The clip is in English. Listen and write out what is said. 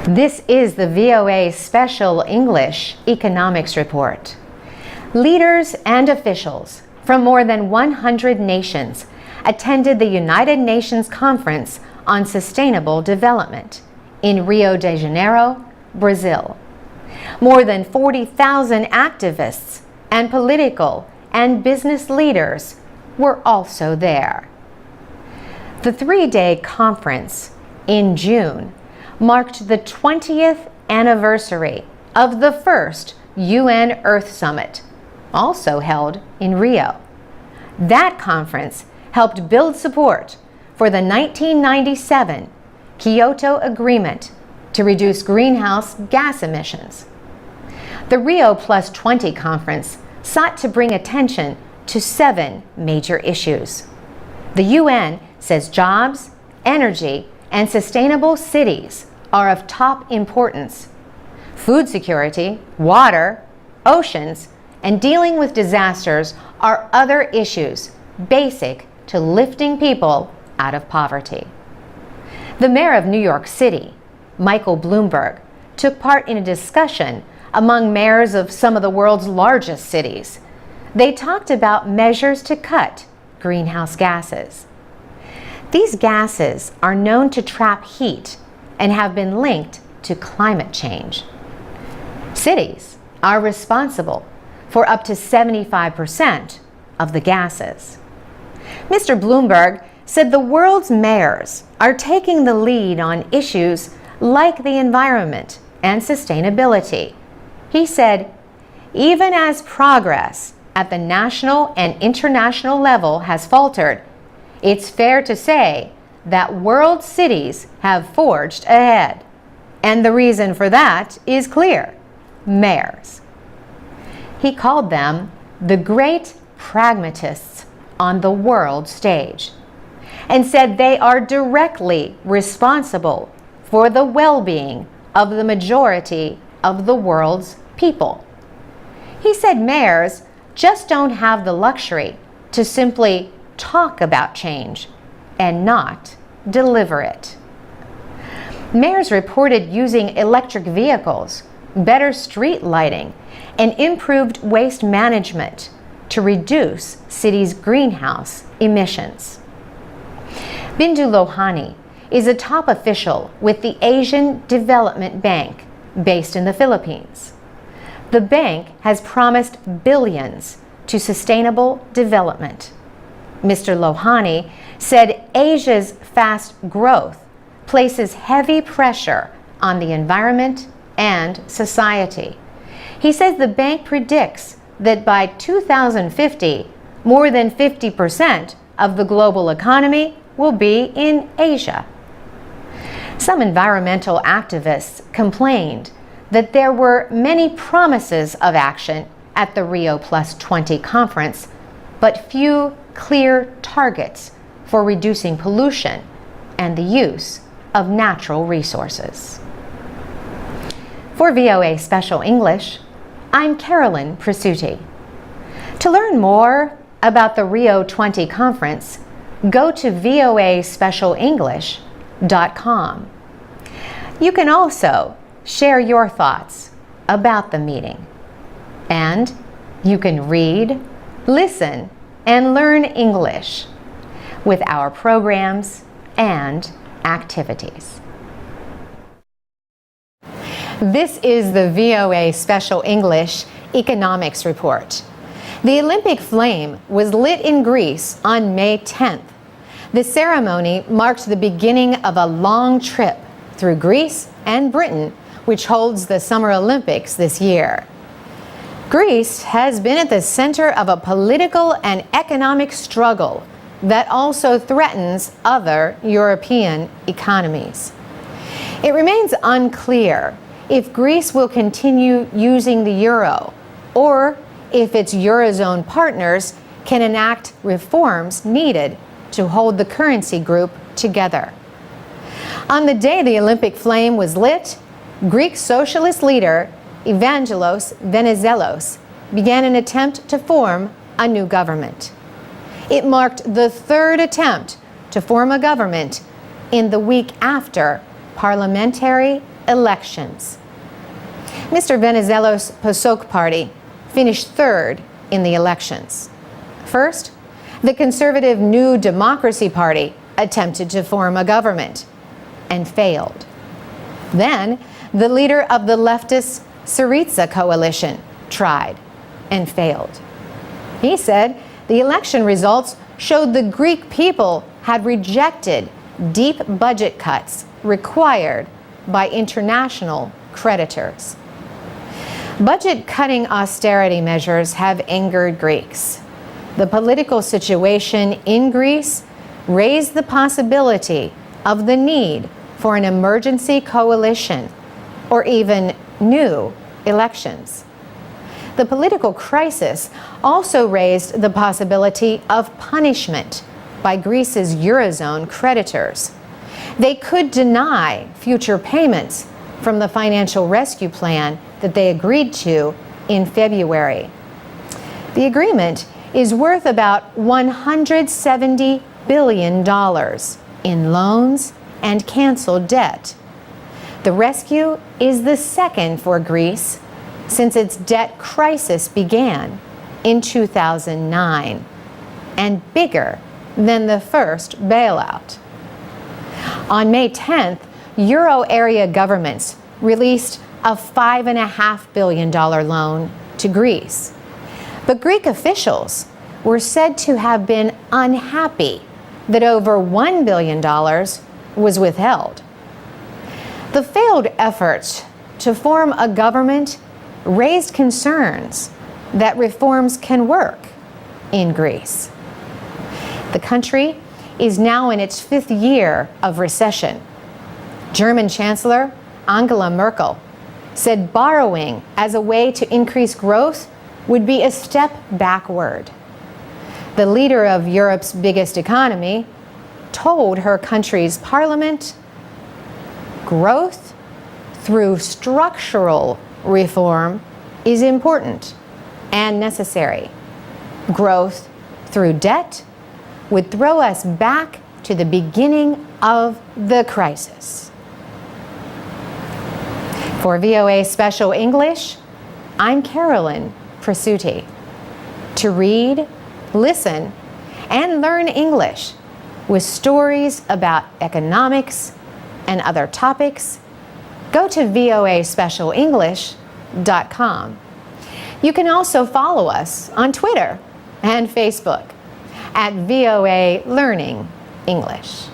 This is the VOA Special English Economics Report. Leaders and officials from more than 100 nations attended the United Nations Conference on Sustainable Development in Rio de Janeiro, Brazil. More than 40,000 activists and political and business leaders were also there. The three-day conference in June marked the 20th anniversary of the first UN Earth Summit, also held in Rio. That conference helped build support for the 1997 Kyoto Agreement to reduce greenhouse gas emissions. The Rio +20 conference sought to bring attention to 7 major issues. The UN says jobs, energy, and sustainable cities are of top importance. Food security, water, oceans, and dealing with disasters are other issues basic to lifting people out of poverty. The mayor of New York City, Michael Bloomberg, took part in a discussion among mayors of some of the world's largest cities. They talked about measures to cut greenhouse gases. These gases are known to trap heat and have been linked to climate change. Cities are responsible for up to 75% of the gases. Mr. Bloomberg said the world's mayors are taking the lead on issues like the environment and sustainability. He said, even as progress at the national and international level has faltered, it's fair to say that world cities have forged ahead. And the reason for that is clear: mayors. He called them the great pragmatists on the world stage and said they are directly responsible for the well-being of the majority of the world's people. He said mayors just don't have the luxury to simply talk about change and not deliver it. Mayors reported using electric vehicles, better street lighting, and improved waste management to reduce cities' greenhouse emissions. Bindu Lohani is a top official with the Asian Development Bank based in the Philippines. The bank has promised billions to sustainable development. Mr. Lohani said Asia's fast growth places heavy pressure on the environment and society. He says the bank predicts that by 2050, more than 50% of the global economy will be in Asia. Some environmental activists complained that there were many promises of action at the Rio +20 conference, but few clear targets for reducing pollution and the use of natural resources. For VOA Special English, I'm Carolyn Presutti. To learn more about the Rio 20 conference, go to voaspecialenglish.com. You can also share your thoughts about the meeting. And you can read, listen, and learn English with our programs and activities. This is the VOA Special English Economics Report. The Olympic flame was lit in Greece on May 10th. The ceremony marked the beginning of a long trip through Greece and Britain, which holds the Summer Olympics this year. Greece has been at the center of a political and economic struggle that also threatens other European economies. It remains unclear if Greece will continue using the euro or if its Eurozone partners can enact reforms needed to hold the currency group together. On the day the Olympic flame was lit, Greek socialist leader Evangelos Venizelos began an attempt to form a new government. It marked the third attempt to form a government in the week after parliamentary elections. Mr. Venizelos' PASOK party finished third in the elections. First, the conservative New Democracy Party attempted to form a government and failed. Then, the leader of the leftist Syriza coalition tried and failed. He said the election results showed the Greek people had rejected deep budget cuts required by international creditors. Budget-cutting austerity measures have angered Greeks. The political situation in Greece raised the possibility of the need for an emergency coalition or even new elections. The political crisis also raised the possibility of punishment by Greece's Eurozone creditors. They could deny future payments from the financial rescue plan that they agreed to in February. The agreement is worth about $170 billion in loans and canceled debt. The rescue is the second for Greece since its debt crisis began in 2009 and bigger than the first bailout. On May 10th, Euro area governments released a $5.5 billion loan to Greece. But Greek officials were said to have been unhappy that over $1 billion was withheld. The failed efforts to form a government raised concerns that reforms can work in Greece. The country is now in its fifth year of recession. German Chancellor Angela Merkel said borrowing as a way to increase growth would be a step backward. The leader of Europe's biggest economy told her country's parliament, growth through structural reform is important and necessary. Growth through debt would throw us back to the beginning of the crisis. For VOA Special English, I'm Carolyn Presutti. To read, listen, and learn English with stories about economics and other topics, go to voaspecialenglish.com. You can also follow us on Twitter and Facebook at VOA Learning English.